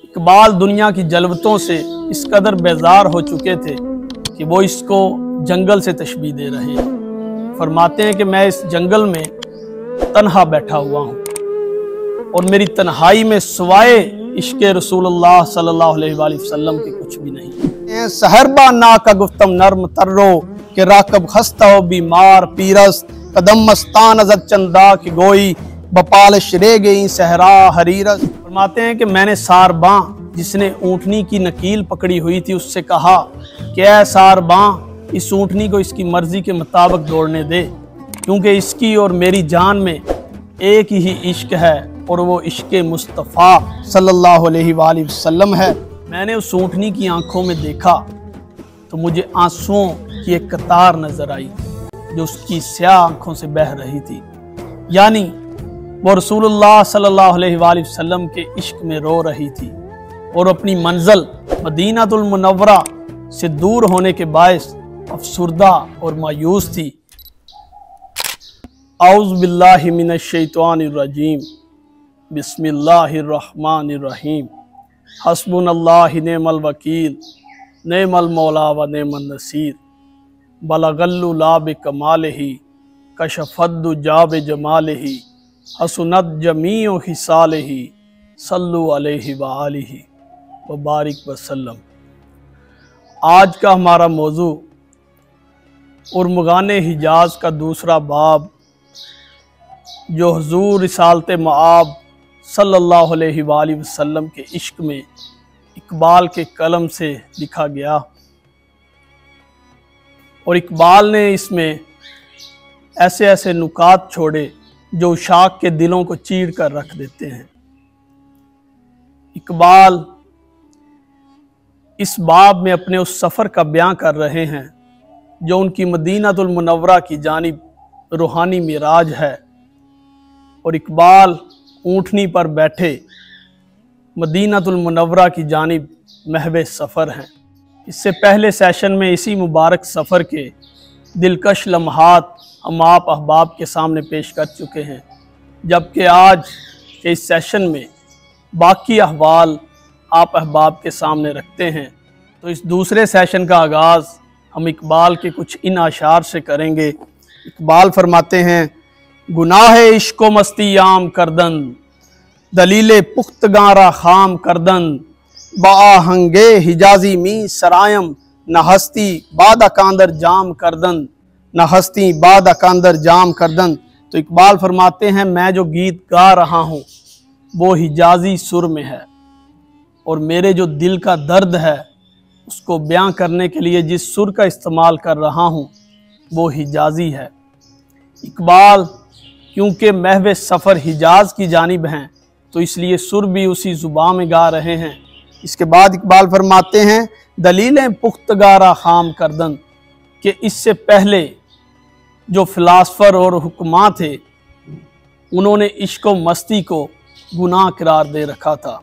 इकबाल दुनिया की जलवतों से इस कदर बेजार हो चुके थे कि वो इसको जंगल से तशबीह दे रहे हैं। फरमाते हैं कि मैं इस जंगल में तन्हा बैठा हुआ हूँ और मेरी तन्हाई में सिवाए इश्क़ रसूलुल्लाह सल्लल्लाहु अलैहि वसल्लम के कुछ भी नहीं। सहरबा ना का गुफ्तम नर्म तर्रो के राकब खस्ता हो बीमार पीरस कदम मस्तान अजर चंदा की गोई बपाल शरे गई सहरा हरीरस। फरमाते हैं कि मैंने सारबां जिसने ऊँटनी की नकील पकड़ी हुई थी उससे कहा कि ऐ सारबां इस ऊँटनी को इसकी मर्जी के मुताबिक दौड़ने दे, क्योंकि इसकी और मेरी जान में एक ही इश्क है और वो इश्क मुस्तफ़ा सल्लल्लाहु अलैहि वसल्लम है। मैंने उस ऊँटनी की आंखों में देखा तो मुझे आंसुओं की एक कतार नजर आई जो उसकी स्याह आंखों से बह रही थी, यानी वो रसूलुल्लाह सल्लल्लाहु अलैहि वसल्लम के इश्क में रो रही थी और अपनी मंजिल मदीनातुल मुनव्वरा से दूर होने के बायस अफसुर्दा और मायूस थी। औज़ु बिल्लाहि मिनश शैतानिर रजीम बिस्मिल्लाहिर रहमानिर रहीम हस्बुनल्लाहि निअमल वकील निअमल मौला व निअमन नसीर बलगल्लु ला बिकमालिही कशफद्दु जाब जमालिही हसनत जमीउ हिसालिही सल्लु अलैहि व आलिही व बारिक वसल्लम। आज का हमारा मौजू उर्मगान हिजाज का दूसरा बाब जो हुजूर रिसालत मआब सल्लल्लाहु अलैहि वसल्लम के इश्क में इकबाल के कलम से लिखा गया, और इकबाल ने इसमें ऐसे ऐसे नुकात छोड़े जो उशाक के दिलों को चीर कर रख देते हैं। इकबाल इस बाब में अपने उस सफ़र का बयां कर रहे हैं जो उनकी मदीनातुल मुनव्वरा की जानिब रूहानी मिराज है, और इकबाल ऊँटनी पर बैठे मदीनातुल मुनव्वरा की जानिब महवे सफ़र हैं। इससे पहले सेशन में इसी मुबारक सफ़र के दिलकश लम्हात हम आप अहबाब के सामने पेश कर चुके हैं, जबकि आज के इस सेशन में बाकी अहवाल आप अहबाब के सामने रखते हैं। तो इस दूसरे सेशन का आगाज़ हम इकबाल के कुछ इन अशार से करेंगे। इकबाल फरमाते हैं, गुनाह इश्को मस्ती आम करदन दलीले पुख्तगारा खाम करदन बाहंगे हिजाजी मी सरायम न हस्ती बाद कांदर जाम करदन न हस्ती बाद कांदर जाम करदन। तो इकबाल फरमाते हैं, मैं जो गीत गा रहा हूँ वो हिजाजी सुर में है और मेरे जो दिल का दर्द है उसको बयां करने के लिए जिस सुर का इस्तेमाल कर रहा हूँ वो हिजाजी है। इकबाल क्योंकि महवे सफ़र हिजाज की जानिब हैं तो इसलिए सुर भी उसी ज़ुबान में गा रहे हैं। इसके बाद इकबाल फरमाते हैं, दलीलें पुख्तगारा खाम करदन, कि इससे पहले जो फ़िलासफ़र और हुक्मा थे उन्होंने इश्क व मस्ती को गुनाह करार दे रखा था,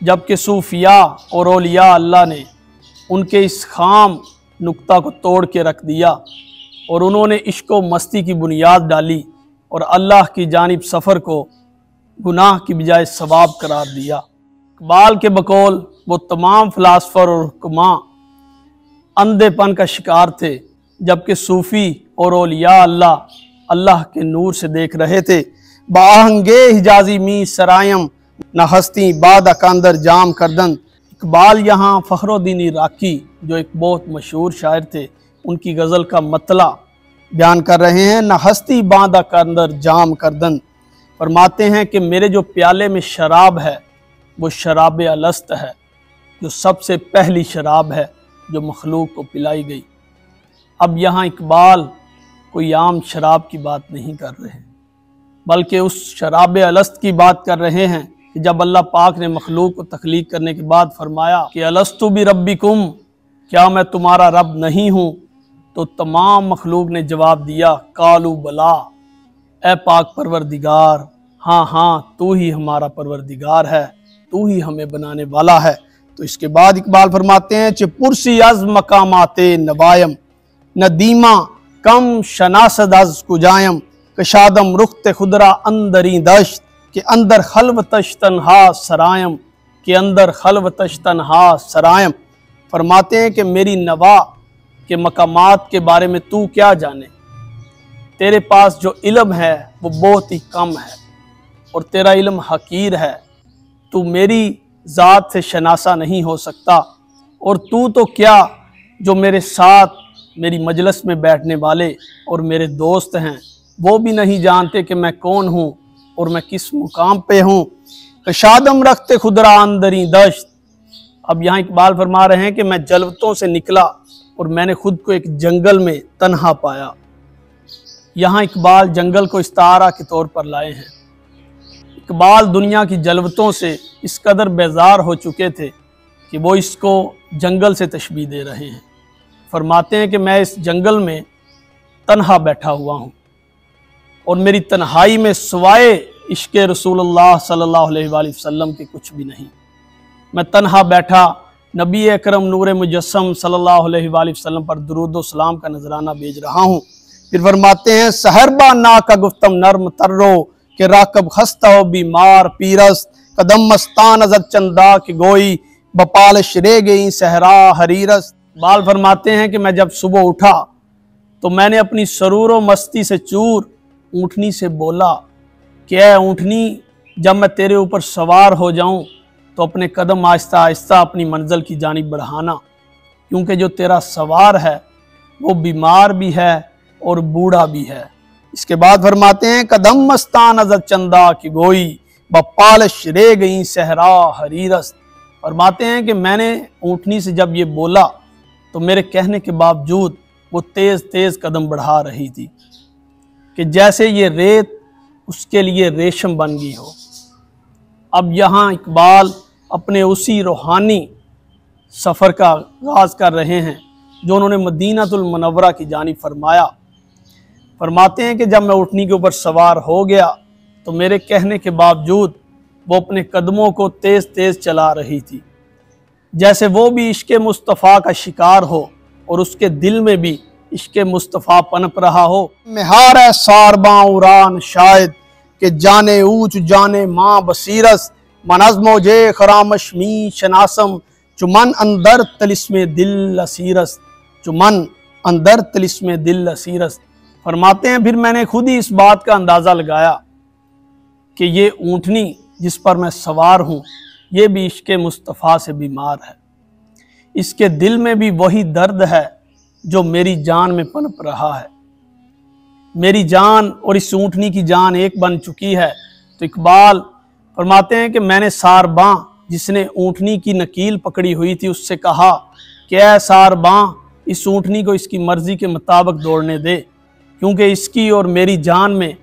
जबकि सूफिया और औलिया अल्लाह ने उनके इस खाम नुक्ता को तोड़ के रख दिया और उन्होंने इश्क व मस्ती की बुनियाद डाली और अल्लाह की जानिब सफ़र को गुनाह की बजाय सवाब करार दिया। इकबाल के बकौल वो तमाम फ़िलासफ़र और हुक्मा अंधेपन का शिकार थे, जबकि सूफ़ी और औलिया अल्लाह के नूर से देख रहे थे। बाहंगे हिजाजी मी सरायम न हस्ती बाद अकांदर जाम करदन। इकबाल यहाँ फ़खरुद्दीन इराकी जो एक बहुत मशहूर शायर थे उनकी गज़ल का मतला बयान कर रहे हैं। न हस्ती बाद अकांदर जाम करदन, फरमाते हैं कि मेरे जो प्याले में शराब है वो शराब अलस्त है, जो सबसे पहली शराब है जो मखलूक को पिलाई गई। अब यहाँ इकबाल कोई आम शराब की बात नहीं कर रहे, बल्कि उस शराब अलस्त की बात कर रहे हैं कि जब अल्लाह पाक ने मखलूक को तख्लीक करने के बाद फरमाया कि अलस्तु बि रब्बिकुम, क्या मैं तुम्हारा रब नहीं हूँ, तो तमाम मखलूक ने जवाब दिया कालू बला, ए पाक परवरदिगार, हाँ हाँ तू ही हमारा परवरदिगार है, तू ही हमें बनाने वाला है। तो इसके बाद इकबाल फरमाते हैं, चे पुरसी अज मकामाते नवायम नदीमा कम शनासद अज कुजायम कशादम रुख्त खुदरा अंदरी दश्त के अंदर खलवतश तन्हा सरायम के अंदर खलवतश तन्हा सरायम। फरमाते हैं कि मेरी नवा के मकामात के बारे में तू क्या जाने, तेरे पास जो इल्म है वो बहुत ही कम है और तेरा इल्म हकीर है, तू मेरी ज़ात से शनासा नहीं हो सकता। और तू तो क्या जो मेरे साथ मेरी मजलिस में बैठने वाले और मेरे दोस्त हैं वो भी नहीं जानते कि मैं कौन हूँ और मैं किस मुकाम पे हूँ। कशादम रखते खुदरा अंदरी दश्त। अब यहाँ इकबाल फरमा रहे हैं कि मैं जलवतों से निकला और मैंने खुद को एक जंगल में तन्हा पाया। यहाँ इकबाल जंगल को इस्तारा के तौर पर लाए हैं। इकबाल दुनिया की जलवतों से इस कदर बेजार हो चुके थे कि वो इसको जंगल से तशबीह दे रहे हैं। फरमाते हैं कि मैं इस जंगल में तन्हा बैठा हुआ हूँ और मेरी तन्हाई में सिवाय इश्क़ रसूलुल्लाह सल्लल्लाहु अलैहि वसल्लम के कुछ भी नहीं। मैं तन्हा बैठा नबी अकरम नूर मुजस्सम सल्लल्लाहु अलैहि वसल्लम पर दुरूद व सलाम का नजराना भेज रहा हूँ। फिर फरमाते हैं सहरबा ना का गुफ्तम नर्म तर्रो के राकब खस्ता हो बीमार पीरस कदम मस्तान अजद चंदा के गोई बपाल शरे गई सहरा हरीरस। बाल फरमाते हैं कि मैं जब सुबह उठा तो मैंने अपनी सरूर व मस्ती से चूर ऊँटनी से बोला कि ऐ ऊँटनी, जब मैं तेरे ऊपर सवार हो जाऊं तो अपने कदम आहिस्ता आहिस्ता अपनी मंजिल की जानिब बढ़ाना, क्योंकि जो तेरा सवार है वो बीमार भी है और बूढ़ा भी है। इसके बाद फरमाते हैं कदम मस्तान अजद चंदा की गोई बपालश रे गई सहरा हरीरस। फरमाते हैं कि मैंने ऊँटनी से जब ये बोला तो मेरे कहने के बावजूद वो तेज़ तेज़ कदम बढ़ा रही थी कि जैसे ये रेत उसके लिए रेशम बन गई हो। अब यहाँ इकबाल अपने उसी रूहानी सफ़र का आगाज़ कर रहे हैं जो उन्होंने मदीनातुल मुनव्वरा की जानिब फरमाया। फरमाते हैं कि जब मैं ऊँटनी के ऊपर सवार हो गया तो मेरे कहने के बावजूद वो अपने कदमों को तेज़ तेज़ चला रही थी, जैसे वो भी इश्क़ मुस्तफ़ा का शिकार हो और उसके दिल में भी इश्क़ मुस्तफ़ा पनप रहा हो। मेहार है सारबा उरान शायद के जाने ऊँच जाने माँ बसीरस मनज़मो जे खरामश मी शनासम चुमन अंदर तलिस्मे दिल असीरस चुमन अंदर तलिस्मे दिल असीरस। फरमाते हैं फिर मैंने खुद ही इस बात का अंदाज़ा लगाया कि ये ऊँटनी जिस पर मैं सवार हूँ ये भी इश्क़ मुस्तफ़ा से बीमार है, इसके दिल में भी वही दर्द है जो मेरी जान में पनप रहा है। मेरी जान और इस ऊँटनी की जान एक बन चुकी है। तो इकबाल फरमाते हैं कि मैंने सारबां जिसने ऊँटनी की नकील पकड़ी हुई थी उससे कहा कि ऐ सारबां, इस ऊँटनी को इसकी मर्ज़ी के मुताबिक दौड़ने दे, क्योंकि इसकी और मेरी जान में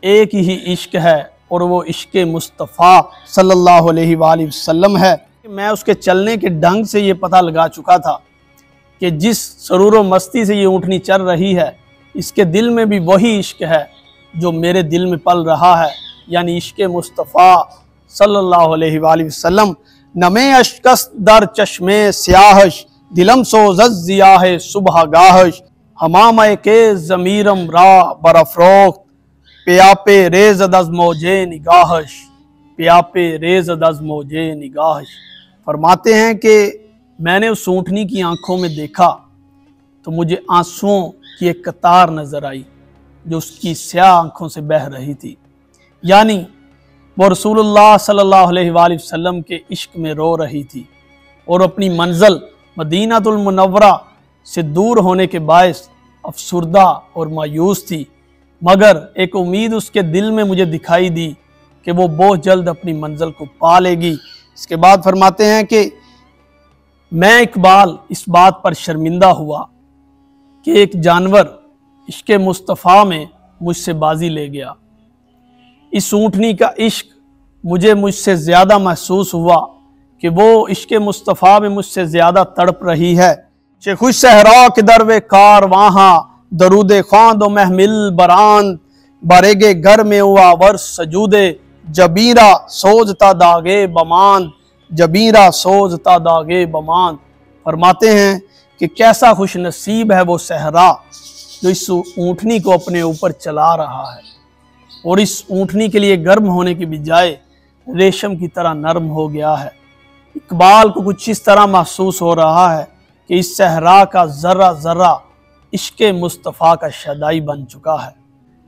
एक ही इश्क है और वो इश्क़ मुस्तफ़ा सल्लल्लाहु अलैहि वसल्लम है। मैं उसके चलने के ढंग से ये पता लगा चुका था कि जिस सरूर व मस्ती से ये ऊँटनी चल रही है इसके दिल में भी वही इश्क है जो मेरे दिल में पल रहा है, यानी इश्क़ मुस्तफ़ा सल्लल्लाहु अलैहि वसल्लम। नमे अशकस दर चश्मे स्याहश दिलम सोज़ ज़ियाह सुबह गाहश हमाम के ज़मीरम रा बरफ़रोख्त प्यापे रेज़ दज़ मौजे निगाहश प्यापे रेज़ दज़ मौजे निगाहश। फरमाते हैं कि मैंने उस ऊँटनी की आंखों में देखा तो मुझे आंसुओं की एक कतार नज़र आई जो उसकी स्याह आंखों से बह रही थी, यानी वो रसूलुल्लाह सल्लल्लाहु अलैहि वसल्लम के इश्क में रो रही थी और अपनी मंजिल मदीनातुल मुनव्वरा से दूर होने के बायस अफसुर्दा और मायूस थी। मगर एक उम्मीद उसके दिल में मुझे दिखाई दी कि वो बहुत जल्द अपनी मंजिल को पा लेगी। इसके बाद फरमाते हैं कि मैं इकबाल इस बात पर शर्मिंदा हुआ कि एक जानवर इश्क़ मुस्तफ़ा में मुझसे बाजी ले गया। इस ऊँटनी का इश्क मुझे मुझसे ज़्यादा महसूस हुआ कि वो इश्क़ मुस्तफ़ा में मुझसे ज़्यादा तड़प रही है। खुश सहरा के दरवे कार वहाँ दरूदे खां दो महमिल बरान बरेगे घर में हुआ वर्ष सजूदे जबीरा सोजता दागे बमान जबीरा सोजता दागे बमान। फरमाते हैं कि कैसा खुश नसीब है वो सहरा जो इस ऊँटनी को अपने ऊपर चला रहा है और इस ऊँटनी के लिए गर्म होने की बजाय रेशम की तरह नरम हो गया है। इकबाल को कुछ इस तरह महसूस हो रहा है कि इस सहरा का ज़र्रा ज़र्रा इश्क़े मुस्तफ़ा का शदाई बन चुका है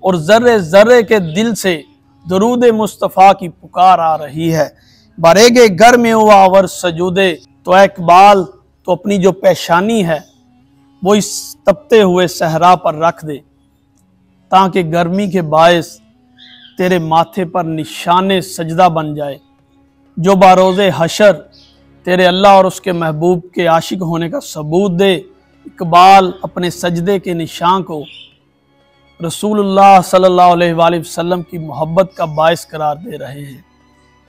और ज़र्रे ज़र्रे के दिल से दरूद मुस्तफ़ा की पुकार आ रही है। बरेगे घर में हुआ वर सजूदे, तो इकबाल तो अपनी जो पेशानी है वो इस तपते हुए सहरा पर रख दे, ताकि गर्मी के बायस तेरे माथे पर निशाने सजदा बन जाए, जो बारोज़े हशर तेरे अल्लाह और उसके महबूब के आशिक होने का सबूत दे। इकबाल अपने सजदे के निशान को रसूलुल्लाह सल्लल्लाहु अलैहि वसल्लम की मोहब्बत का बायस करार दे रहे हैं।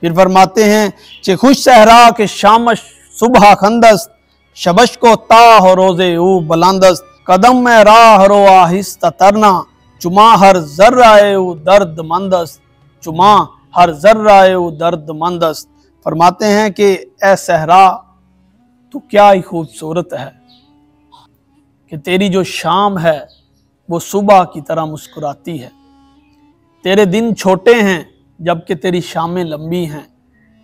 फिर फरमाते हैं कि खुश सहरा के शामश सुबह खंदस, शबश को ताह रोज़े ऊ बुलंदस, कदम में राह रो आहिस्ता तरना, चुमा हर जर्राए ऊ दर्द मंदस, चुमा हर जर्राए ऊ दर्द मंदस। फरमाते हैं कि ए सहरा तो क्या ही खूबसूरत है कि तेरी जो शाम है वो सुबह की तरह मुस्कुराती है। तेरे दिन छोटे हैं जबकि तेरी शामें लंबी हैं।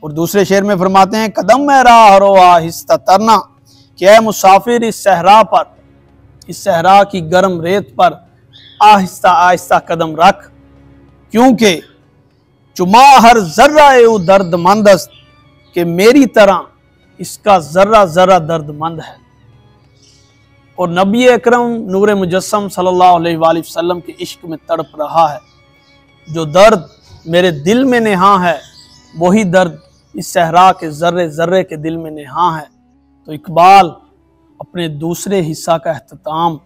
और दूसरे शेर में फरमाते हैं कदम में राह रो आहिस्ता तरना, कि ऐ मुसाफिर इस सहरा पर, इस सहरा की गर्म रेत पर आहिस्ता आहिस्ता कदम रख, क्योंकि चुमा हर जर्रा ए दर्द मंदस्त, कि मेरी तरह इसका जर्रा जर्रा दर्दमंद है। और नबी अकरम नूर मुजस्सम सल्लल्लाहु अलैहि वसल्लम के इश्क में तड़प रहा है। जो दर्द मेरे दिल में नेहा है वही दर्द इस सहरा के जर्रे जर्रे के दिल में नेहा है। तो इकबाल अपने दूसरे हिस्सा का अख्ताम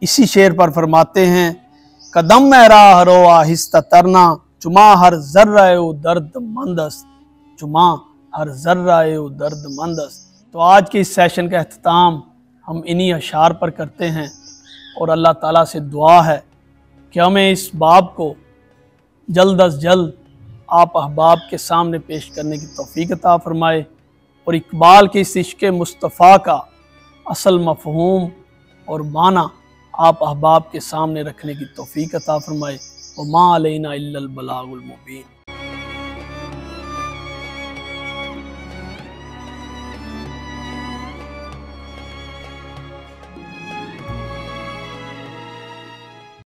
इसी शेर पर फरमाते हैं कदम में राह रो आहिस्ता तरना, चुमा हर जर्रा ए दर्द मंदस, चुमा हर जर्रा ए दर्द मंदस। तो आज के इस सेशन का अख्ताम हम इन्हीं अशार पर करते हैं और अल्लाह ताला से दुआ है कि हमें इस बाब को जल्द अज जल्द आप अहबाब के सामने पेश करने की तौफीक अता फरमाए और इकबाल के इस इश्क़ मुस्तफ़ा का असल मफ़हूम और माना आप अहबाब के सामने रखने की तौफीक अता फरमाए। व मा अलैना इल्लल बलागुल मुबीन।